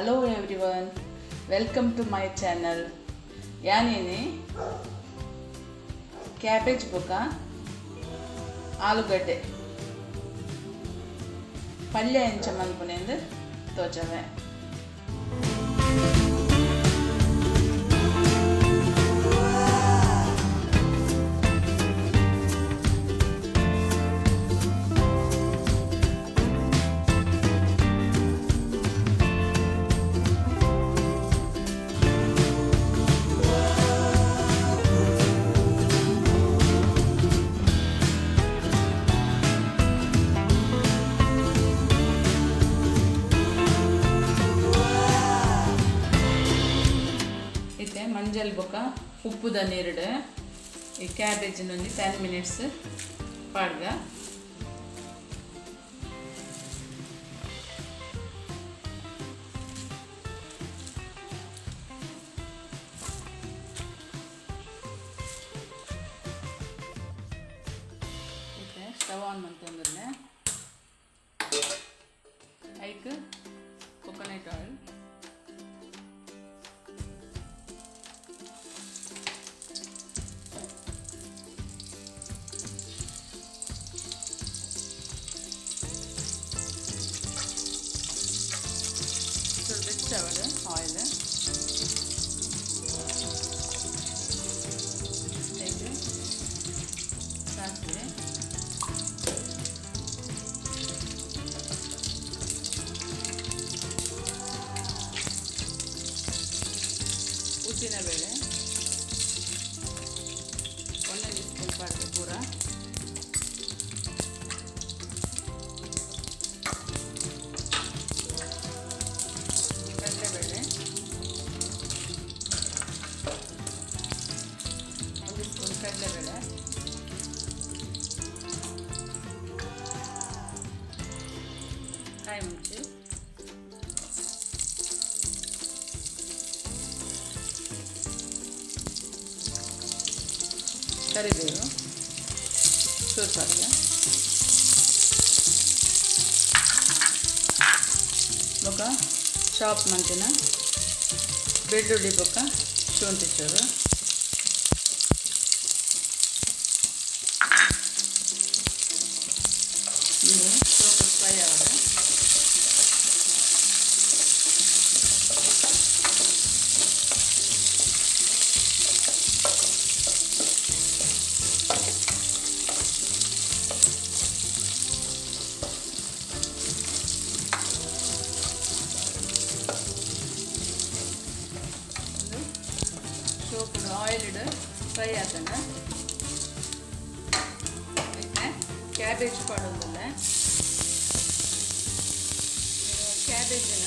Hello everyone, welcome to my channel. ಯಾನೇನೆ cabbage ಬೊಕ ಆಲೂಗಡ್ಡೆ ಪಲ್ಯ ಎಂಚ ಮಲ್ಪುನೆಂದು ತೋಜವೆ. ಮಂಜಲ್ ಬೊಕ ಉಪ್ಪುದ ನೀರುಡು ಈ ಕ್ಯಾಬೇಜ್ 10 minutes ಪಾಡ್ಗ ಸ್ಟವ್ ಆನ್ ಮಾಡ್ಕೊಂಡ್ರೆ ಐಕ್ ಕೊಕೊನಟ್ ಆಯಿಲ್ oil ಸಾಸಿವೆ ಉದ್ದಿನಬೇಳೆ 1 ಸ್ಪೂನ್ ಪಾಡ್ಗೆ ಪೂರ ಕಡಲೆಬೇಳೆ ಕಾಯಿ ಮುಂಚೆ ಕರಿಬೇವು ಸ್ವಲ್ಪ ಬೊಕ ಶಾಪ್ ಮಂತಿನ ಬೆಳ್ಳುಳ್ಳಿ ಬೊಕ ಶುಂಠಿ ಚೂರು ಫ್ರೈ ಆದ್ರೆ ಸೋಪು ಆಯಿಲ್ ಇಡು ಫ್ರೈ ಆತಂಗ ಕ್ಯಾಬೇಜ್ ಪಾಡೋದಿಲ್ಲ ಕ್ಯಾಬೇಜನ್ನ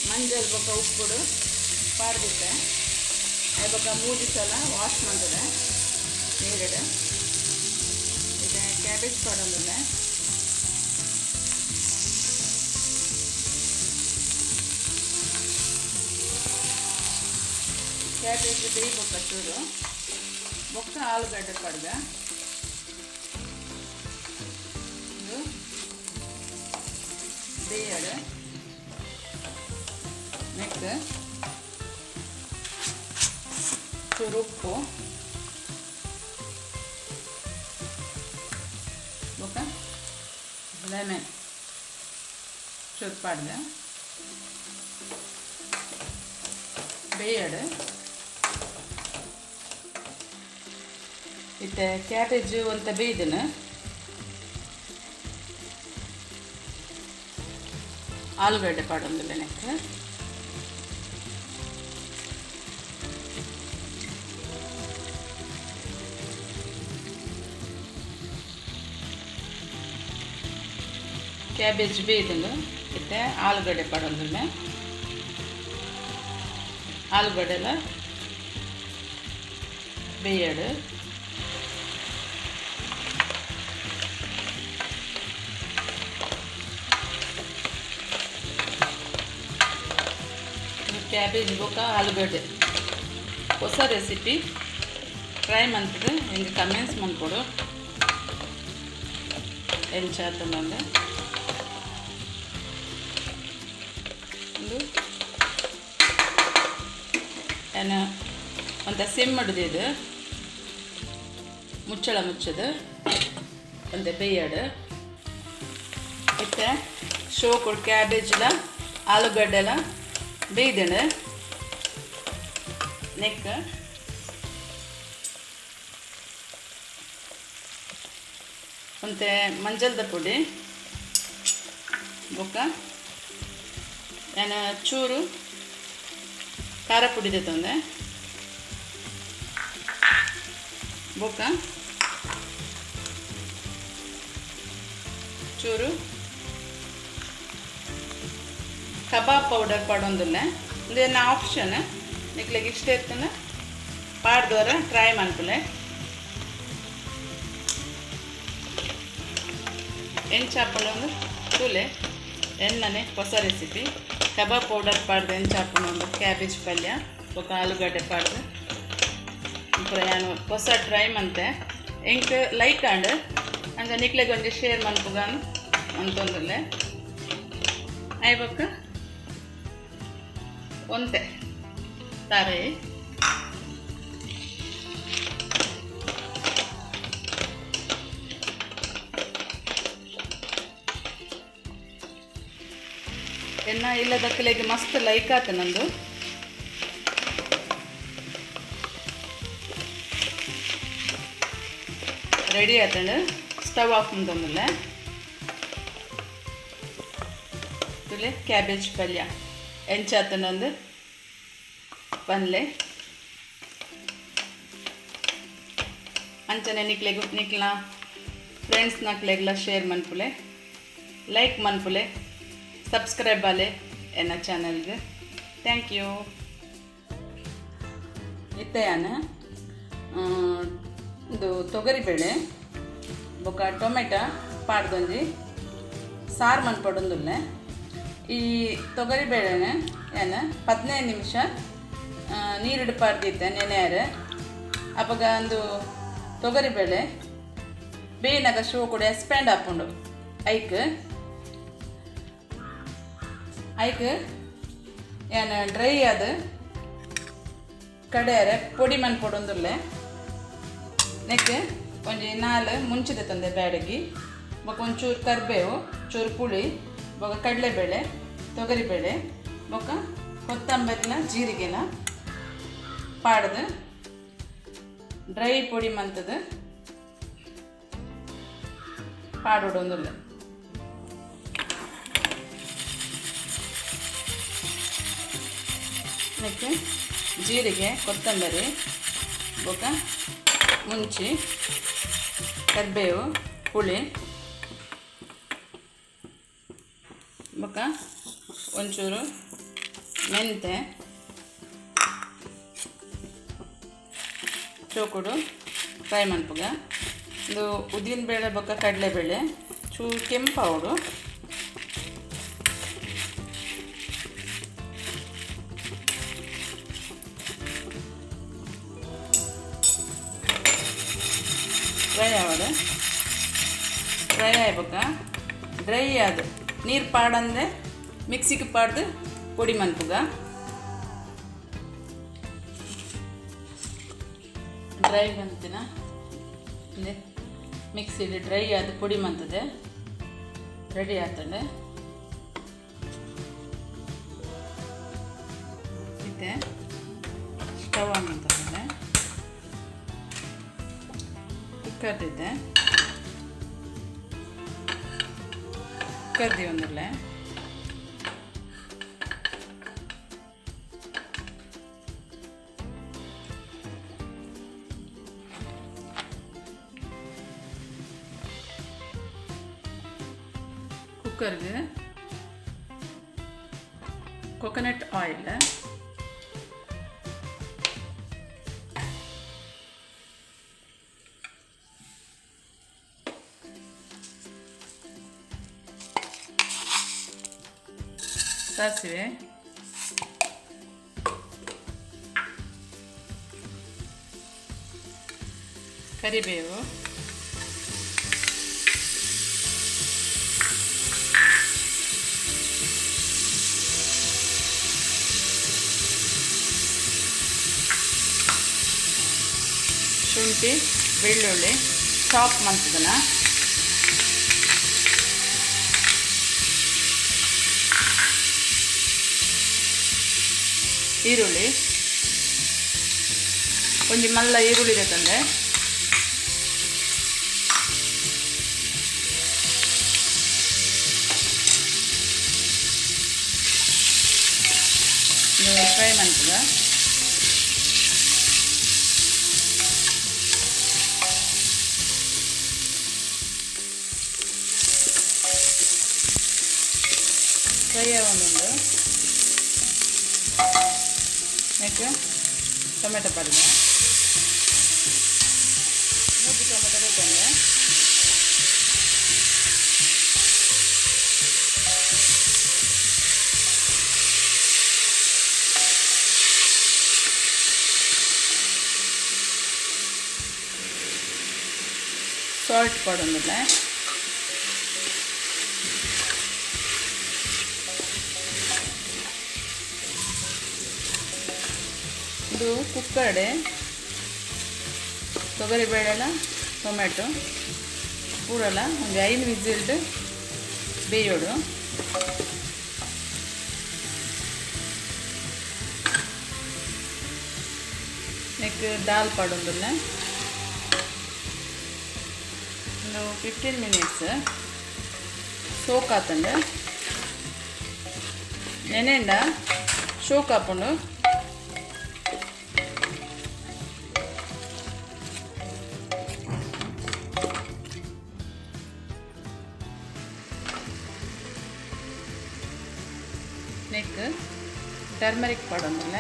ಮಂಜಲ್ ಬೊಕ ಉಪ್ಪುಡು ಪಾಡ್ದಿತ್ತೆ ಅದು ಬೊಕ 3 ಸಲ ವಾಶ್ ಮಾಡ್ತದೆ ನೀರಿಡು ಇದು ಕ್ಯಾಬೇಜ್ ಪಾಡೋದಿಲ್ಲ ಕ್ಯಾಬೇಜ್ ಬೇಯಿ ಬೊಕ್ಕ ಚೂರು ಬೊಕ್ಕ ಆಲೂಗಡ್ಡೆ ಪಾಡ್ಗ ಬೇಯಡು ನೆಕ್ ಚೂರು ಉಪ್ಪು ಬೊಕ ಲೆಮನ್ ಚೂರು ಪಾಡ್ಗ ಬೇಯಡು ಇತ್ತೆ ಕ್ಯಾಬೇಜ್ ಅಂತ ಬೇಯ್ದನ ಆಲೂಗಡ್ಡೆ ಪಾಡೊಂದಿಲ್ಲ ನೆಕ್ ಕ್ಯಾಬೇಜ್ ಬೇಯ್ದನು ಇತ್ತೆ ಆಲೂಗಡ್ಡೆ ಪಾಡೊಂದಿಲ್ಲ ಆಲೂಗಡ್ಡೆಲ ಬೇಯಡು ಕ್ಯಾಬೇಜ್ ಬೊಕ ಆಲೂಗಡ್ಡೆ ಹೊಸ ರೆಸಿಪಿ ಟ್ರೈ ಮಾಡ್ತಿದ್ದೆ ಹಿಂಗೆ ಕಮೆಂಟ್ಸ್ ಮಾಡ್ಕೊಡು ಎಂಚಾತ ಬಂದೆ ಒಂದು ಏನು ಒಂದು ಸಿಮ್ ಹಿಡ್ದು ಇದು ಮುಚ್ಚಳ ಮುಚ್ಚದು ಒಂದು ಬೇಯಡು ಮತ್ತು ಶೋಕೊಡು ಕ್ಯಾಬೇಜ್ಲ ಆಲೂಗಡ್ಡೆಲ ಬೇಯ್ದೆಂಡು ನೆಕ್ ಮತ್ತು ಮಂಜಲ್ದ ಪುಡಿ ಬೊಕ್ಕ ಏನು ಚೂರು ಖಾರ ಪುಡಿ ತಂದೆ ಬೊಕ್ಕ ಚೂರು ಕಬಾಬ್ ಪೌಡರ್ ಪಡೊಂದಿಲ್ಲ ಇದೇನು ಆಪ್ಷನ್ ನಿಕ್ಲಿಗೆ ಇಷ್ಟ ಇರ್ತನ ಪಾಡ್ದವರ ಟ್ರೈ ಮಾಡ್ಕೊಳ್ಳೆ ಎಂಚಾಪಣೊಂದು ತೂಲೆ ಎಣ್ಣನೆ ಹೊಸ ರೆಸಿಪಿ ಕಬಾಬ್ ಪೌಡರ್ ಪಾಡ್ದು ಎಂಚಾಪಣೊಂದು ಕ್ಯಾಬೇಜ್ ಪಲ್ಯ ఒక ಆಲೂಗಡ್ಡೆ ಪಾಡ್ದು ఇప్పుడు నేను ಹೊಸ ಟ್ರೈ ಮಂತೆ ಎಂಕ್ ಲೈಕ್ ಅಂಡ್ ಹಂಗೆ ನಿಕ್ಲೆಗೆ ಒಂಜಿ ಶೇರ್ ಮನ್ಪುಗಾನು ಅಂತಂದಿಲ್ಲ ಐಬಕ್ಕ ಒಂತೆ ತಾರೆ ಎನ್ನ ಇಲ್ಲದಕ್ಕಲೆಗೆ ಮಸ್ತ್ ಲೈಕ್ ಆತ ನಂದು ರೆಡಿ ಆತಂಡು ಸ್ಟವ್ ಆಫ್ ಮುಂದೊಂದಿಲ್ಲ ತುಲೆ ಕ್ಯಾಬೇಜ್ ಪಲ್ಯ ಎಂಚಾತನೊಂದು ಪನ್ಲೆ ಅಂಚನೆ ನಿಕ್ಲ ಫ್ರೆಂಡ್ಸ್ ನಕ್ಲೆಗ್ಲ ಶೇರ್ ಮನ್ಪುಲೆ ಲೈಕ್ ಮನ್ಪುಲೆ ಸಬ್ಸ್ಕ್ರೈಬ್ ಆಲೆ ಎನ್ನ ಚಾನಲ್ಗೆ ಥ್ಯಾಂಕ್ ಯು ಇತ್ತೆಯಾನ ಇದು ತೊಗರಿಬೇಳೆ ಬೊಕ ಟೊಮೆಟೊ ಪಾಡ್ದೊಂಜಿ ಸಾರು ಮನ್ಪಡೊಂದುಲ್ಲೆ ಈ ತೊಗರಿಬೇಳೆನ ಏನು 15 ನಿಮಿಷ ನೀರಿಡು ಪಾಡ್ದಿತ್ತೆ ನೆನೆಯಾರೆ ಅವಾಗ ಒಂದು ತೊಗರಿಬೇಳೆ ಬೇಯಿನಾಗ ಶೋ ಕೂಡ ಎಸ್ಪೆಂಡ್ ಹಾಕೊಂಡು ಐಕ್ ಏನು ಡ್ರೈ ಅದು ಕಡೆಯರೆ ಪೊಡಿ ಮನ್ಪೊಡೊಂದುಲ್ಲೆ ನೆಕ್ ಒಂಜಿ 4 ಮುಂಚಿದೆ ತಂದೆ ಬ್ಯಾಡಗಿ ಬೊಕ ಒಂಚೂರು ಕರಿಬೇವು ಚೂರು ಪುಳಿ ಬೊಕ ಕಡಲೆಬೇಳೆ ತೊಗರಿಬೇಳೆ ಬೊಕ ಕೊತ್ತಂಬರಿನ ಜೀರಿಗೆನ ಪಾಡ್ದು ಡ್ರೈ ಪೊಡಿ ಮಂತದ ಪಾಡೊಡೊಂದುಲ್ಲೆ ನೆಕ್ ಜೀರಿಗೆ ಕೊತ್ತಂಬರಿ ಬೊಕ ಮುಂಚಿ ಕರಿಬೇವು ಪುಳಿ ಬೊಕ ಒಂಚೂರು ಮೆಂತೆ ಚೋಕುಡು ಫ್ರೈ ಮನ್ಪುಗ ಇದು ಉದ್ದಿನ ಬೇಳೆ ಬೊಕ ಕಡಲೆಬೇಳೆ ಚೂರು ಕೆಂಪೌಡು ಫ್ರೈ ಆಯ್ಬೇಕ ಡ್ರೈ ಅದು ನೀರು ಪಾಡಂದೆ ಮಿಕ್ಸಿಗೆ ಪಾಡ್ದು ಪೊಡಿ ಮನ್ಪುಗ ಡ್ರೈ ಮಂತಿನ ಮಿಕ್ಸಿಲಿ ಡ್ರೈ ಆದ ಪುಡಿ ಮಂತದೆ ರೆಡಿ ಆಗ್ತದೆ ಇದೆ ಸ್ಟವ್ ಆನ್ ಅಂತಂದರೆ ಕುಕ್ಕರ್ದಿದೆ ಕುಕ್ಕರ್ದಿ ಒಂದರಲ್ಲೇ ಕುಕ್ಕರ್ಗೆ ಕೊಕೊನಟ್ ಆಯಿಲ್ ಸಾಸಿವೆ ಕರಿಬೇವು ಶುಂಠಿ ಬೆಳ್ಳುಳ್ಳಿ ಚಾಪ್ ಮಾಡ್ತಿದ್ದಾನ. ಈರುಳ್ಳಿ ಒಂಜಿ ಮಲ್ಲ ಈರುಳ್ಳಿ ತಂದೆ ಫ್ರೈ ಮಾಡ್ತದ. ಫ್ರೈ ಆಗೊಂಡು ನೆಕ್ಸ್ಟ್ ಟೊಮೆಟೊ ಪಲ್ಯ ಟೊಮೆಟೊ ತಂದೆ ಸಾಲ್ಟ್ ಕೊಡೋದಿಲ್ಲ. ಇದು ಕುಕ್ಕರ್ಡೆ ತೊಗರಿಬೇಳೆಲ್ಲ ಟೊಮೆಟೊ ಪೂರಲ್ಲ ಒಂದು 5 ವಿಸಿಲ್ಡ್ ಬೇಯೋಡು. ನೆಕ್ ದಾಲ್ ಪಡೋದಿಲ್ಲ. ಒಂದು 15 ಮಿನಿಟ್ಸ್ ಸೋಕ್ ಆತಂಡು ನೆನೆಂಡ ಶೋಕ್ ಹಾಕೊಂಡು ನೆಕ್ ಟರ್ಮರಿಕ್ ಪಡೋದಿಲ್ಲ.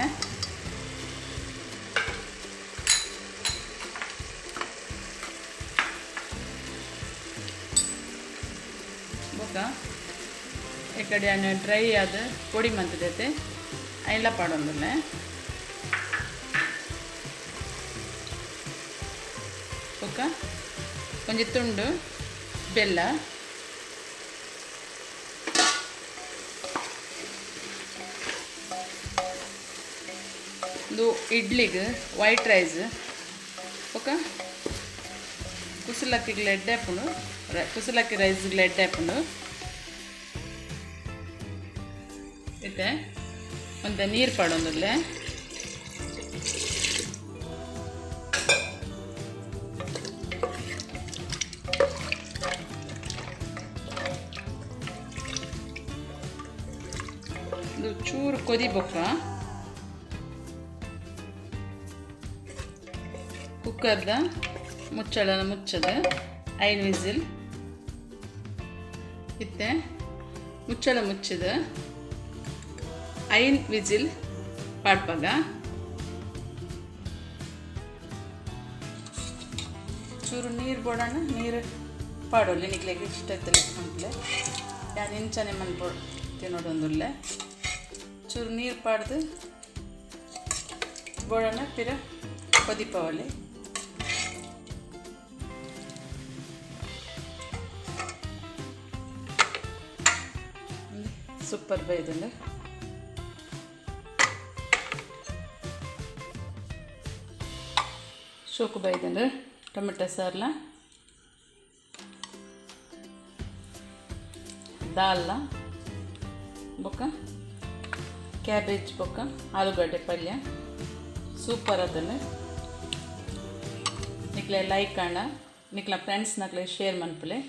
ಬೊಕ್ಕ ಈ ಕಡೆ ಡ್ರೈ ಆದ ಪೊಡಿ ಮಂತದೈತೆ ಎಲ್ಲ ಪಡೋದಿಲ್ಲ. ಬೊಕ್ಕ ಒಂಜಿ ತುಂಡು ಬೆಲ್ಲ ಒಂದು ಇಡ್ಲಿಗೆ ವೈಟ್ ರೈಸ್ ಓಕೆ ಕುಸಲಕ್ಕಿಗೆ ಎಡ್ಡೆ ಹಾಕೊಂಡು ಕುಸಲಕ್ಕಿ ರೈಸ್ಗೆ ಎಡ್ಡೆ ಹಾಕೊಂಡು ಇದೆ ಒಂದು ನೀರು ಪಡೋದಿಲ್ಲ. ಒಂದು ಚೂರು ಕೊದಿಬೊಕ್ಕ ಕುಕ್ಕರ್ದ ಮುಚ್ಚಳನ ಮುಚ್ಚದ 5 ವಿಸಿಲ್ ಇತ್ತೆ ಮುಚ್ಚಳ ಮುಚ್ಚಿದ 5 ವಿಸಿಲ್ ಪಾಡ್ಪಾಗ ಚೂರು ನೀರು ಬೋಡೋಣ. ನೀರು ಪಾಡೋಲ್ಲ ನಿಕ್ಲೆಗೆ ಇಷ್ಟ ಆಯ್ತಲ್ಲ ಅಂತಲೇ ಯಾರು ಇಂಚನೆ ಮನ್ಪೊ ತಿನ್ನೋದೊಂದುಲ್ಲ. ಚೂರು ನೀರು ಪಾಡ್ದು ಬೋಡೋಣ ಪಿರ ಕೊದಿಪವಲ್ಲಿ ಸೂಪರ್ ಬೈದಂಡು ಶೋಕು ಬೈದಂಡು ಟೊಮೆಟೊ ಸಾರ್ಲ ದಾಲ್ನ ಬೊಕ್ಕ ಕ್ಯಾಬೇಜ್ ಬೊಕ್ಕ ಆಲೂಗಡ್ಡೆ ಪಲ್ಯ ಸೂಪರ್ ಅದನ್ನು ನಿಕ್ಲೆ ಲೈಕ್ ಕಾಣ ನಿಕ್ಲ ಫ್ರೆಂಡ್ಸ್ ನಕ್ಲೆ ಶೇರ್ ಮನ್ಪಲೆ.